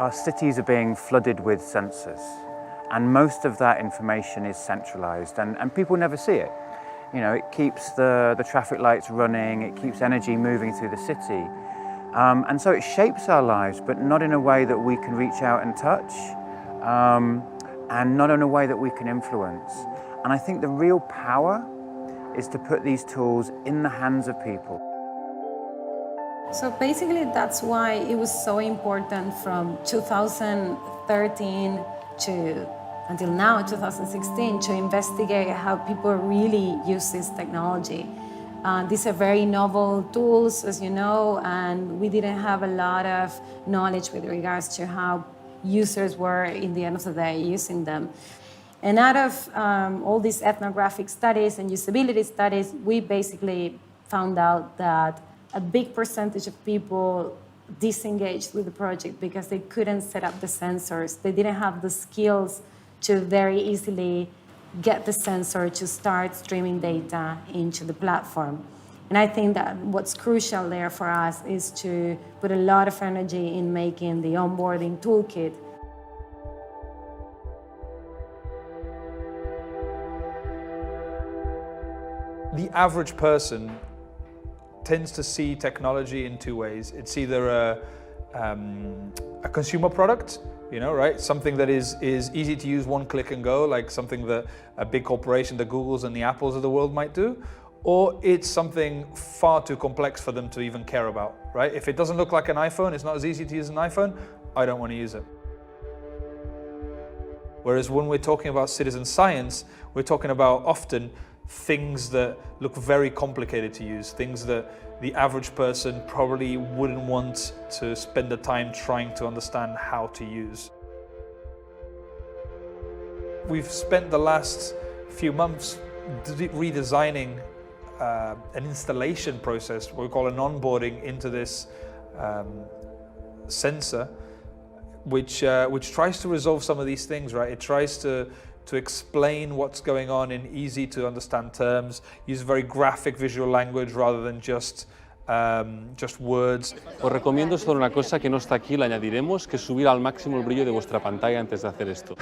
our cities are being flooded with sensors, and most of that information is centralized, and people never see it. You know, it keeps the traffic lights running, it keeps energy moving through the city. And so it shapes our lives, but not in a way that we can reach out and touch, and not in a way that we can influence. And I think the real power is to put these tools in the hands of people. So basically that's why it was so important from 2013 to until now, 2016, to investigate how people really use this technology. These are very novel tools, as you know, and we didn't have a lot of knowledge with regards to how users were, in the end of the day, using them. And out of all these ethnographic studies and usability studies, we basically found out that a big percentage of people disengaged with the project because they couldn't set up the sensors. They didn't have the skills to very easily get the sensor to start streaming data into the platform. And I think that what's crucial there for us is to put a lot of energy in making the onboarding toolkit. The average person tends to see technology in two ways. It's either a consumer product, you know, right? Something that is easy to use, one click and go, like something that a big corporation, the Googles and the Apples of the world might do, or it's something far too complex for them to even care about, right? If it doesn't look like an iPhone, it's not as easy to use an iPhone, I don't want to use it. Whereas when we're talking about citizen science, we're talking about often things that look very complicated to use, things that the average person probably wouldn't want to spend the time trying to understand how to use. We've spent the last few months redesigning an installation process, what we call an onboarding into this sensor, which tries to resolve some of these things, right? It tries to explain what's going on in easy to understand terms, use very graphic visual language rather than just words. Os recomiendo solo una cosa que no está aquí, la añadiremos, que es subir al máximo el brillo de vuestra pantalla antes de hacer esto.